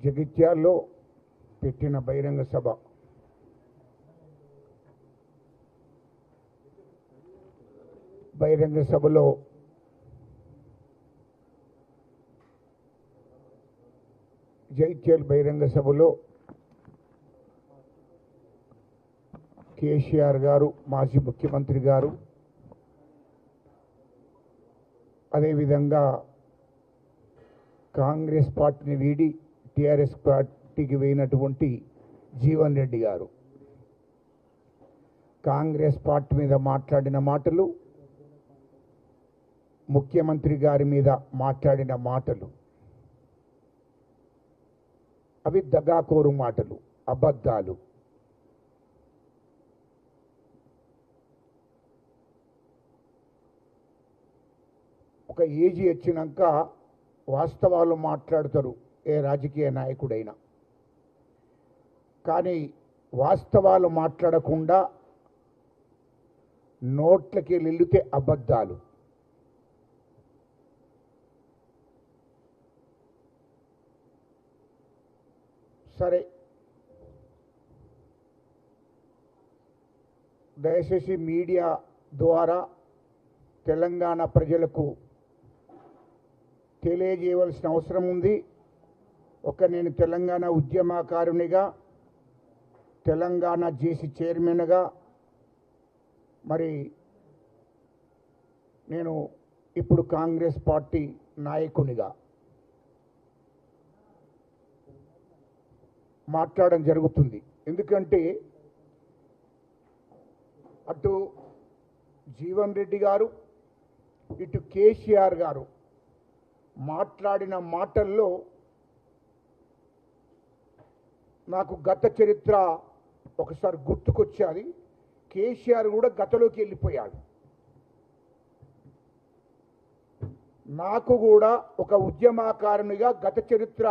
జగిత్యాల్లో పెట్టిన బహిరంగ సభలో జగిత్యాల బహిరంగ సభలో కేసీఆర్ గారు, మాజీ ముఖ్యమంత్రి గారు, అదేవిధంగా కాంగ్రెస్ పార్టీని వీడి టీఆర్ఎస్ పార్టీకి పోయినటువంటి జీవన్ రెడ్డి గారు కాంగ్రెస్ పార్టీ మీద మాట్లాడిన మాటలు, ముఖ్యమంత్రి గారి మీద మాట్లాడిన మాటలు అవి దగాకోరు మాటలు, అబద్ధాలు. ఒక ఏజీ వచ్చినాక వాస్తవాలు మాట్లాడతారు ఏ రాజకీయ నాయకుడైనా. కానీ వాస్తవాలు మాట్లాడకుండా నోట్లకి వెళ్తే అబద్ధాలు. సరే, దయచేసి మీడియా ద్వారా తెలంగాణ ప్రజలకు తెలియజేయవలసిన అవసరం ఉంది. నేను తెలంగాణ ఉద్యమకారునిగా, తెలంగాణ జేసీ చైర్మన్గా, మరి నేను ఇప్పుడు కాంగ్రెస్ పార్టీ నాయకునిగా మాట్లాడడం జరుగుతుంది. ఎందుకంటే అటు జీవన్ రెడ్డి గారు, ఇటు కేసీఆర్ గారు మాట్లాడిన మాటల్లో నాకు గత చరిత్ర ఒకసారి గుర్తుకొచ్చేది. కేసీఆర్ కూడా గతలోకి వెళ్ళిపోయాడు. నాకు కూడా ఒక ఉద్యమకారునిగా గత చరిత్ర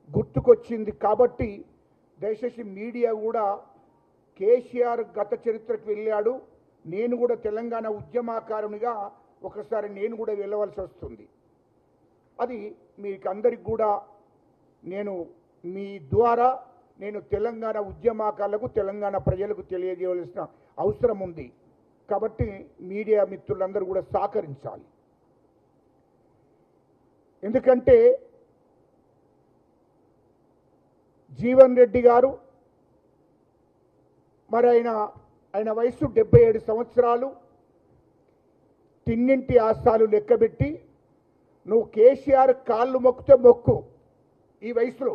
గుర్తుకొచ్చింది. కాబట్టి దయచేసి మీడియా కూడా కేసీఆర్ గత చరిత్రకు వెళ్ళాడు, నేను కూడా తెలంగాణ ఉద్యమకారునిగా ఒకసారి నేను కూడా వెళ్ళవలసి వస్తుంది. అది మీకు అందరికి కూడా నేను మీ ద్వారా నేను తెలంగాణ ఉద్యమకారులకు, తెలంగాణ ప్రజలకు తెలియజేయవలసిన అవసరం ఉంది. కాబట్టి మీడియా మిత్రులందరూ కూడా సహకరించాలి. ఎందుకంటే జీవన్ రెడ్డి గారు మరి ఆయన వయసు 77 సంవత్సరాలు. తిన్నింటి ఆస్తాలు లెక్కబెట్టి నువ్వు కేసీఆర్ కాళ్ళు మొక్కితే మొక్కు ఈ వయసులో,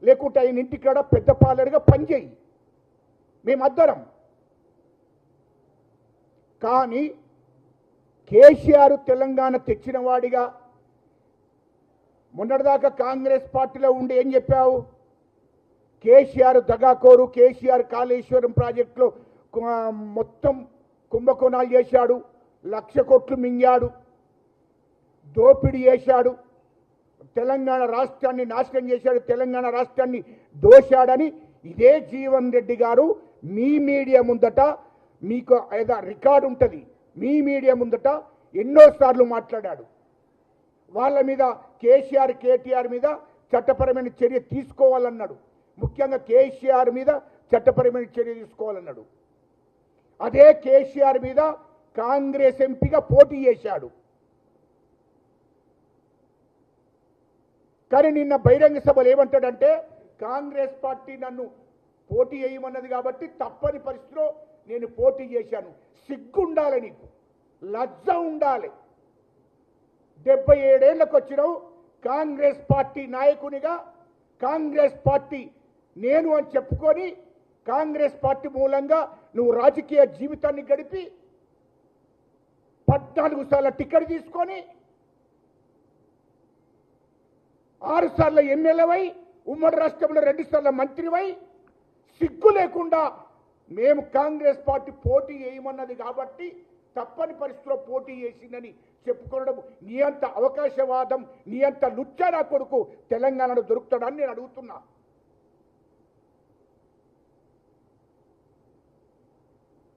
లేకుంటే ఆయన ఇంటికాడ పెద్ద పాలరుగా పనిచేయి, మేమద్దరం. కానీ కేసీఆర్ తెలంగాణ తెచ్చిన వాడిగా మొన్నటిదాకా కాంగ్రెస్ పార్టీలో ఉండి ఏం చెప్పావు? కేసీఆర్ దగాకోరు, కేసీఆర్ కాళేశ్వరం ప్రాజెక్టులో మొత్తం కుంభకోణాలు చేశాడు, 1,00,000 కోట్లు మింగాడు, దోపిడీ చేశాడు, తెలంగాణ రాష్ట్రాన్ని నాశనం చేశాడు, తెలంగాణ రాష్ట్రాన్ని దోశాడని ఇదే జీవన్ రెడ్డి గారు మీ మీడియా ముందట, మీకు ఏదో రికార్డు ఉంటుంది, మీ మీడియా ముందట ఎన్నోసార్లు మాట్లాడాడు. వాళ్ళ మీద కేసీఆర్, కేటీఆర్ మీద చట్టపరమైన చర్య తీసుకోవాలన్నాడు. ముఖ్యంగా కేసీఆర్ మీద చట్టపరమైన చర్య తీసుకోవాలన్నాడు. అదే కేసీఆర్ మీద కాంగ్రెస్ ఎంపీగా పోటీ చేశాడు. కానీ నిన్న బహిరంగ సభలు ఏమంటాడంటే, కాంగ్రెస్ పార్టీ నన్ను పోటీ చేయమన్నది కాబట్టి తప్పని పరిస్థితిలో నేను పోటీ చేశాను. సిగ్గుండాలి నీకు, లజ్జ ఉండాలి. 77 ఏళ్లకు వచ్చినావు, కాంగ్రెస్ పార్టీ నాయకునిగా కాంగ్రెస్ పార్టీ నేను అని చెప్పుకొని కాంగ్రెస్ పార్టీ మూలంగా నువ్వు రాజకీయ జీవితాన్ని గడిపి 14 సార్ల టికెట్ తీసుకొని 6 సార్ల ఎమ్మెల్యేవై ఉమ్మడి రాష్ట్రంలో 2 సార్ల మంత్రివై సిగ్గు లేకుండా మేము కాంగ్రెస్ పార్టీ పోటీ చేయమన్నది కాబట్టి తప్పని పరిస్థితిలో పోటీ చేసిందని చెప్పుకోవడం నీ అంత అవకాశవాదం, నీ అంత లుచ్చా కొడుకు తెలంగాణలో దొరుకుతాడని నేను అడుగుతున్నా.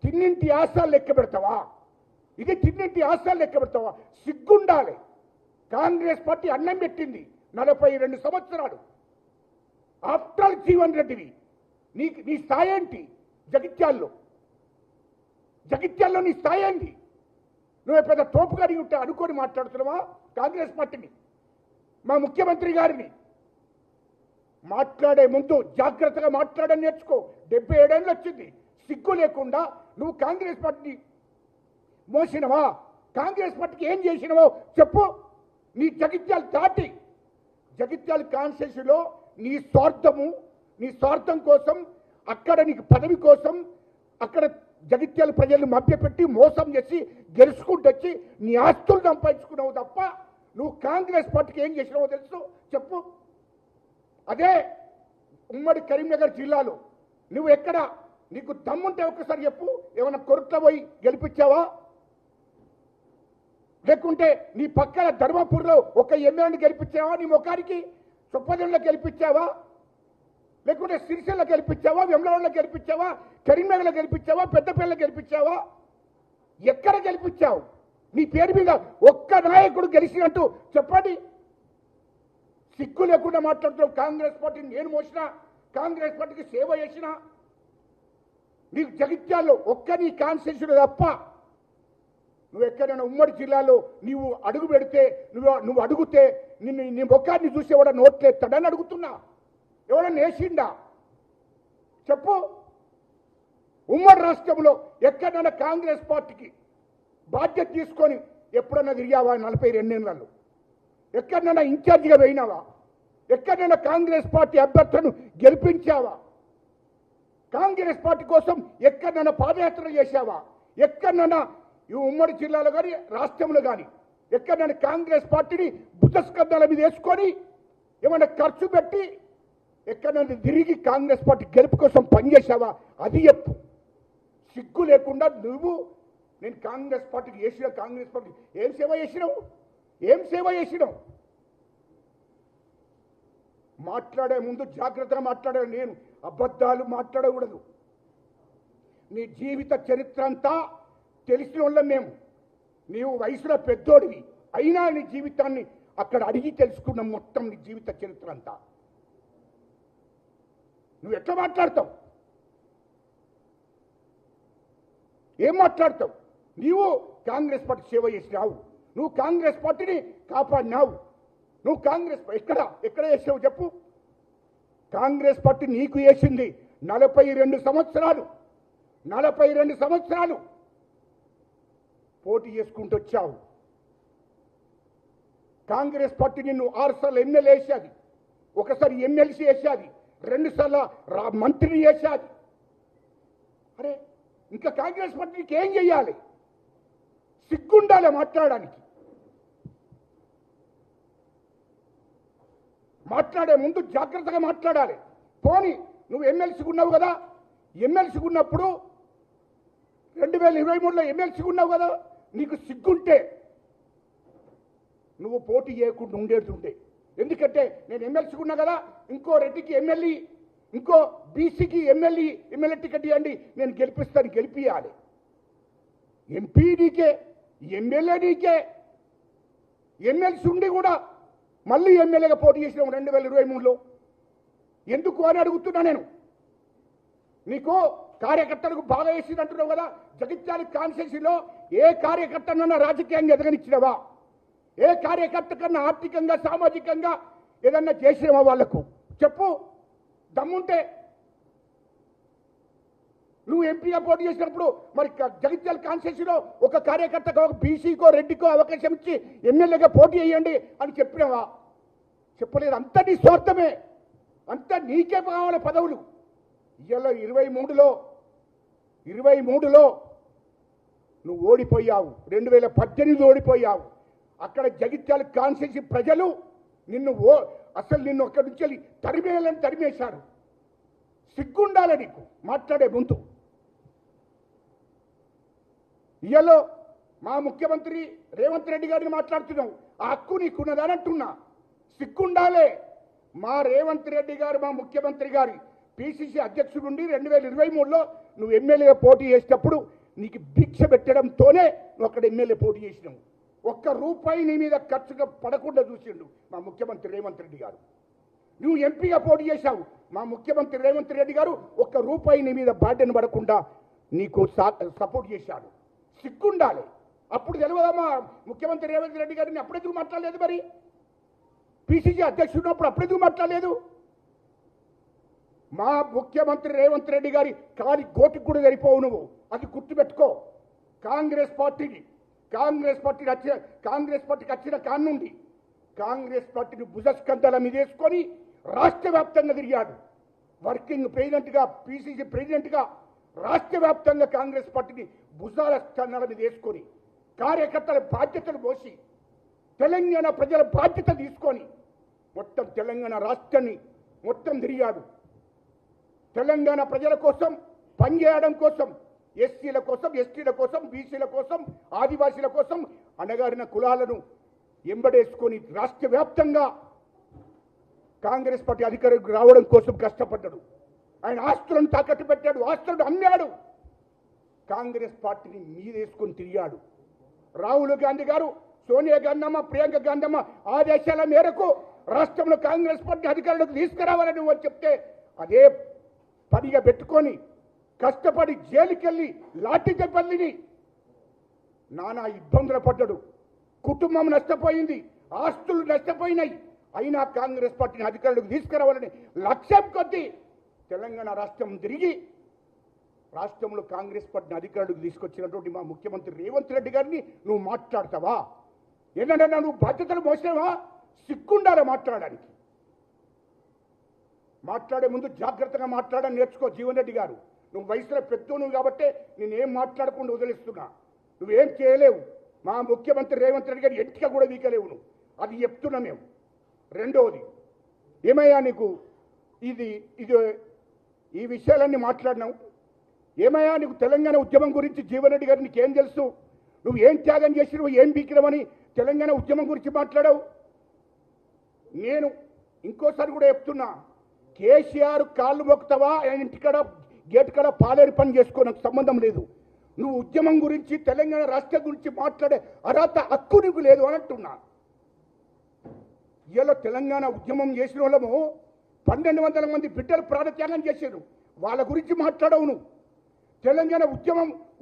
తిన్నింటి ఆశాలు లెక్క పెడతావా? ఇది తిన్నింటి ఆశాలు లెక్క పెడతావా? సిగ్గుండాలి. కాంగ్రెస్ పార్టీ అన్నం పెట్టింది, 42 సంవత్సరాలు. ఆఫ్టర్ ఆల్ జీవన్ రెడ్డివి. నీ స్థాయి ఏంటి? జగిత్యాల్లో నీ స్థాయి ఏంటి? నువ్వు పెద్ద తోపుగారి ఉంటే అనుకొని మాట్లాడుతున్నావా కాంగ్రెస్ పార్టీని, మా ముఖ్యమంత్రి గారిని? మాట్లాడే ముందు జాగ్రత్తగా మాట్లాడని నేర్చుకో. 77 ఏళ్ళు వచ్చింది, సిగ్గు లేకుండా నువ్వు కాంగ్రెస్ పార్టీని మోసినవా? కాంగ్రెస్ పార్టీకి ఏం చేసినవో చెప్పు. నీ జగిత్యాలు దాటి జగిత్యాల కాన్స్టిట్యూన్సీలో నీ స్వార్థం కోసం, అక్కడ నీకు పదవి కోసం, అక్కడ జగిత్యాల ప్రజలను మభ్యపెట్టి మోసం చేసి గెలుచుకుంటూ వచ్చి నీ ఆస్తులు సంపాదించుకున్నావు తప్ప నువ్వు కాంగ్రెస్ పార్టీకి ఏం చేసినావో తెలుసు చెప్పు. అదే ఉమ్మడి కరీంనగర్ జిల్లాలో నువ్వు ఎక్కడ, నీకు దమ్ముంటే ఒక్కసారి చెప్పు. ఏమైనా కొరట్ల పోయి గెలిపించావా? లేకుంటే నీ పక్కన ధర్మపూర్లో ఒక ఎమ్మెల్యేని గెలిపించావా? నీ ముఖానికి చొప్పదంలో గెలిపించావా? లేకుంటే సిరిసిల్ల గెలిపించావా? వెమ్లవాడలో గెలిపించావా? కరీంనగర్లో గెలిపించావా? పెద్దపల్లిలో గెలిపించావా? ఎక్కడ గెలిపించావు? నీ పేరు మీద ఒక్క నాయకుడు గెలిచినట్టు చెప్పండి. సిగ్గు లేకుండా మాట్లాడుతున్నావు. కాంగ్రెస్ పార్టీని నేను మోసినా, కాంగ్రెస్ పార్టీకి సేవ చేసినా. నీకు జగిత్యాల్లో ఒక్క నీ కాన్స్టిట్యూషన్ తప్ప నువ్వు ఎక్కడైనా ఉమ్మడి జిల్లాలో నీవు అడుగు పెడితే, నువ్వు అడుగుతే నీ ముఖాన్ని చూసి ఎవడ నోట్లేస్తాడని అడుగుతున్నా. ఎవడన్నా వేసిండా చెప్పు. ఉమ్మడి రాష్ట్రంలో ఎక్కడైనా కాంగ్రెస్ పార్టీకి బాధ్యత తీసుకొని ఎప్పుడన్నా తిరిగావా? 42 ఏళ్లలో ఎక్కడైనా ఇన్ఛార్జిగా పోయినావా? ఎక్కడైనా కాంగ్రెస్ పార్టీ అభ్యర్థులను గెలిపించావా? కాంగ్రెస్ పార్టీ కోసం ఎక్కడైనా పాదయాత్ర చేశావా? ఎక్కడైనా ఈ ఉమ్మడి జిల్లాలో కానీ రాష్ట్రంలో కానీ ఎక్కడైనా కాంగ్రెస్ పార్టీని భుజస్కంధాల మీద వేసుకొని ఏమైనా ఖర్చు పెట్టి ఎక్కడైనా తిరిగి కాంగ్రెస్ పార్టీ గెలుపు కోసం పనిచేసావా? అది చెప్పు. సిగ్గు లేకుండా నువ్వు నేను కాంగ్రెస్ పార్టీకి చేసిన, కాంగ్రెస్ పార్టీ ఏం సేవ చేసినావు? మాట్లాడే ముందు జాగ్రత్తగా మాట్లాడాను. నేను అబద్ధాలు మాట్లాడకూడదు. నీ జీవిత చరిత్ర అంతా తెలిసిన వాళ్ళం మేము. నీవు వయసులో పెద్దోడివి అయినా నీ జీవితాన్ని అక్కడ అడిగి తెలుసుకున్నాం. మొత్తం నీ జీవిత చరిత్ర అంతా నువ్వు ఎట్లా మాట్లాడతావు? ఏం మాట్లాడతావు? నీవు కాంగ్రెస్ పార్టీ సేవ చేసినావు, నువ్వు కాంగ్రెస్ పార్టీని కాపాడినావు. నువ్వు కాంగ్రెస్ ఎక్కడ చేసావు చెప్పు. కాంగ్రెస్ పార్టీ నీకు వేసింది 42 సంవత్సరాలు పోటీ చేసుకుంటూ వచ్చావు. కాంగ్రెస్ పార్టీ నిన్ను 6 సార్లు ఎమ్మెల్యే వేసేది, ఒకసారి ఎమ్మెల్సీ వేసేది, 2 సార్లు మంత్రిని వేసేది. అరే ఇంకా కాంగ్రెస్ పార్టీకి ఏం చెయ్యాలి? సిగ్గుండాలి మాట్లాడడానికి. మాట్లాడే ముందు జాగ్రత్తగా మాట్లాడాలి. పోనీ నువ్వు ఎమ్మెల్సీగా ఉన్నావు కదా, ఎమ్మెల్సీగా ఉన్నప్పుడు 2023లో ఎమ్మెల్సీగా ఉన్నావు కదా, నీకు సిగ్గుంటే నువ్వు పోటీ చేయకుండా ఉండేటుంటే. ఎందుకంటే నేను ఎమ్మెల్సీగా ఉన్నా కదా, ఇంకో రెడ్డికి ఎమ్మెల్యే, ఇంకో బీసీకి ఎమ్మెల్యే టికెట్ ఇవ్వండి, నేను గెలిపిస్తాను, గెలిపియాలి. ఎంపీ నీకే, ఎమ్మెల్యే నీకే. ఎమ్మెల్సీ ఉండి కూడా మళ్ళీ ఎమ్మెల్యేగా పోటీ చేసినావు 2023లో. ఎందుకు అని అడుగుతున్నా నేను. నీకు కార్యకర్తలకు బాగా వేసింది అంటున్నావు కదా. జగిత్యాల కాన్స్టిట్యూన్సీలో ఏ కార్యకర్తనన్నా రాజకీయంగా ఎదగనిచ్చినవా? ఏ కార్యకర్త కన్నా ఆర్థికంగా సామాజికంగా ఏదన్నా చేసినవా వాళ్లకు చెప్పు. దమ్ముంటే నువ్వు ఎంపీగా పోటీ చేసినప్పుడు మరి జగిత్యాల కాన్స్టిట్యూన్సీలో ఒక కార్యకర్తకు, ఒక బీసీకో రెడ్డికో అవకాశం ఇచ్చి ఎమ్మెల్యేగా పోటీ చేయండి అని చెప్పినావా? చెప్పలేదు. అంతా నీ స్వార్థమే, అంతా నీకే కావాలి పదవులు. ఇవాళ 23లో నువ్వు ఓడిపోయావు. 2018 ఓడిపోయావు. అక్కడ జగిత్యాల కాన్స్టిట్యూన్సీ ప్రజలు నిన్ను అక్కడి నుంచి తరిమేశారు. సిగ్గుండాలి నీకు మాట్లాడే ముందు. ఇవాళ మా ముఖ్యమంత్రి రేవంత్ రెడ్డి గారిని మాట్లాడుతున్నావు, ఆ హక్కు నీకున్నదని అంటున్నా. సిగ్గుండాలే. మా రేవంత్ రెడ్డి గారు, మా ముఖ్యమంత్రి గారి పిసిసి అధ్యక్షుడు నుండి 2023లో నువ్వు ఎమ్మెల్యేగా పోటీ చేసేటప్పుడు నీకు భిక్ష పెట్టడంతోనే నువ్వు అక్కడ ఎమ్మెల్యే పోటీ చేసినావు. ఒక్క రూపాయి నీ మీద ఖర్చుగా పడకుండా చూసిండు మా ముఖ్యమంత్రి రేవంత్ రెడ్డి గారు. నువ్వు ఎంపీగా పోటీ చేశావు, మా ముఖ్యమంత్రి రేవంత్ రెడ్డి గారు ఒక్క రూపాయి నీ మీద బాధ్యత పడకుండా నీకు సపోర్ట్ చేశాడు. సిగ్గుండాలి. అప్పుడు తెలియదమ్మా ముఖ్యమంత్రి రేవంత్ రెడ్డి గారిని అప్పుడెందుకు మాట్లాడలేదు? మరి పిసిసి అధ్యక్షుడు అప్పుడు అప్పుడెందుకు మాట్లాడలేదు? మా ముఖ్యమంత్రి రేవంత్ రెడ్డి గారి కాలి గోటికి కూడా సరిపోవు నువ్వు, అది గుర్తుపెట్టుకో. కాంగ్రెస్ పార్టీకి వచ్చిన కానుండి కాంగ్రెస్ పార్టీని భుజస్కంధాల మీద వేసుకొని రాష్ట్ర వ్యాప్తంగా తిరిగాడు. వర్కింగ్ ప్రెసిడెంట్గా, పిసిసి ప్రెసిడెంట్గా రాష్ట్ర వ్యాప్తంగా కాంగ్రెస్ పార్టీని భుజాల స్కంధాల మీద వేసుకొని కార్యకర్తల బాధ్యతలు మోసి తెలంగాణ ప్రజల బాధ్యత తీసుకొని మొత్తం తెలంగాణ రాష్ట్రాన్ని మొత్తం తిరిగాడు. తెలంగాణ ప్రజల కోసం పనిచేయడం కోసం, ఎస్సీల కోసం, ఎస్టీల కోసం, బీసీల కోసం, ఆదివాసీల కోసం, అణగారిన కులాలను ఎంబడేసుకొని రాష్ట్ర వ్యాప్తంగా కాంగ్రెస్ పార్టీ అధికారికి రావడం కోసం కష్టపడ్డాడు. ఆయన ఆస్తులను తాకట్టు పెట్టాడు, ఆస్తులను అమ్మాడు, కాంగ్రెస్ పార్టీని మీదేసుకొని తిరిగాడు. రాహుల్ గాంధీ గారు, సోనియా గాంధీ, ప్రియాంక గాంధీ ఆదేశాల మేరకు రాష్ట్రంలో కాంగ్రెస్ పార్టీ అధికారులకు తీసుకురావాలని నువ్వు చెప్తే అదే పనిగా పెట్టుకొని కష్టపడి జైలుకెళ్ళి లాఠీ దెబ్బల్ని నానా ఇబ్బందులు పడ్డాడు. కుటుంబం నష్టపోయింది, ఆస్తులు నష్టపోయినాయి. అయినా కాంగ్రెస్ పార్టీని అధికారులకు తీసుకురావాలని లక్ష్యం కొద్దీ తెలంగాణ రాష్ట్రం తిరిగి రాష్ట్రంలో కాంగ్రెస్ పార్టీని అధికారులకు తీసుకొచ్చినటువంటి మా ముఖ్యమంత్రి రేవంత్ రెడ్డి గారిని నువ్వు మాట్లాడతావా? ఏంటంటే నువ్వు బాధ్యతలు మోసినావా? సిగ్గుండాలి మాట్లాడడానికి. మాట్లాడే ముందు జాగ్రత్తగా మాట్లాడని నేర్చుకో జీవన్ రెడ్డి గారు. నువ్వు వయసులో పెద్దోను కాబట్టే నేనేం మాట్లాడకుండా వదిలిస్తున్నా. నువ్వేం చేయలేవు. మా ముఖ్యమంత్రి రేవంత్ రెడ్డి గారు ఎంటిక కూడా వీకలేవు నువ్వు, అది చెప్తున్నా మేము. రెండవది ఏమయ్యా నీకు ఇది ఈ విషయాలన్నీ మాట్లాడినావు. ఏమయ్యా నీకు తెలంగాణ ఉద్యమం గురించి జీవన్ రెడ్డి గారు నీకేం తెలుసు? నువ్వు ఏం త్యాగం చేసినావు, ఏం బీకినావని తెలంగాణ ఉద్యమం గురించి మాట్లాడావు. నేను ఇంకోసారి కూడా చెప్తున్నా, కేసీఆర్ కాళ్ళు మొక్కుతావా, ఆయన ఇంటికాడ గేట్ కాడ పాలేరు పని చేసుకో, నాకు సంబంధం లేదు. నువ్వు ఉద్యమం గురించి, తెలంగాణ రాష్ట్రం గురించి మాట్లాడే అర్హత, హక్కు నీకు లేదు అని అంటున్నా. ఇలా తెలంగాణ ఉద్యమం చేసిన వాళ్ళము 1200 మంది బిడ్డలు ప్రాణత్యాగం చేశారు. వాళ్ళ గురించి మాట్లాడవు నువ్వు. తెలంగాణ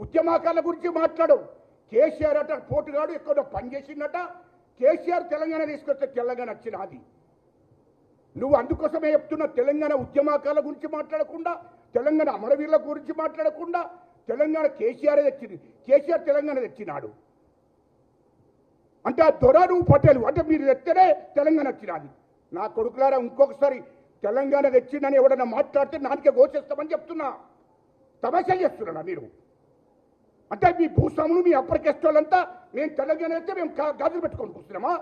ఉద్యమకారుల గురించి మాట్లాడవు. కేసీఆర్ అట పోటుగాడు ఎక్కడో పనిచేసిందట. కేసీఆర్ తెలంగాణ తీసుకొస్తే తెలంగాణ వచ్చినది. నువ్వు అందుకోసమే చెప్తున్నా, తెలంగాణ ఉద్యమకారుల గురించి మాట్లాడకుండా, తెలంగాణ అమరవీరుల గురించి మాట్లాడకుండా, తెలంగాణ కేసీఆర్ తెచ్చింది, కేసీఆర్ తెలంగాణ తెచ్చినాడు అంటే ఆ దొర నువ్వు పటేలు అంటే మీరు తెస్తేనే తెలంగాణ వచ్చినది. నా కొడుకులారా, ఇంకొకసారి తెలంగాణ తెచ్చిందని ఎవడన్నా మాట్లాడితే నాకే గోచేస్తామని చెప్తున్నా. తమాషా చేస్తున్నారా మీరు? అంటే మీ భూస్వాములు, మీ అప్పర్ కాస్ట్ వాళ్ళంతా మేము తెలంగాణ అయితే మేము గాజులు పెట్టుకొని కూర్చున్నామా?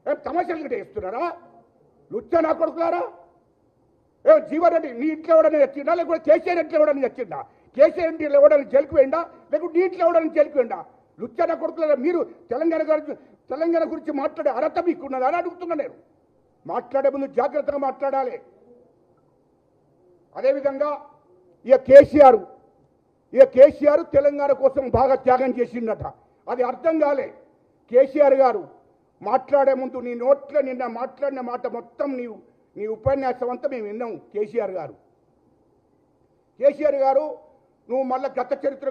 ఏం తమాషాలు చేస్తున్నారా? లుచ్చా నా కొడుకులారా. జీవన్ రెడ్డి నీ ఇంట్లో ఎవడని తెచ్చిండా, లేకపోతే కేసీఆర్ ఇంట్లో ఎవడని తెచ్చిండా? కేసీఆర్ ఇంట్లో ఎవడని జైలుకు పోయిందా, లేకపోతే నీ ఇంట్లో ఎవడని జైలుకు పోయిందా? లుచ్చా నా కొడుకులారా, మీరు తెలంగాణ గురించి మాట్లాడే అర్హత మీకున్నదా అని అడుగుతున్నా నేను. మాట్లాడే ముందు జాగ్రత్తగా మాట్లాడాలి. అదేవిధంగా ఇక కేసీఆర్ తెలంగాణ కోసం బాగా త్యాగం చేసిందట. అది అర్థం కాలే. కేసీఆర్ గారు మాట్లాడే ముందు నీ నోట్లో నిన్న మాట్లాడిన మాట మొత్తం నీ ఉపన్యాసం అంతా మేము విన్నాం. కేసీఆర్ గారు నువ్వు మళ్ళీ గత చరిత్ర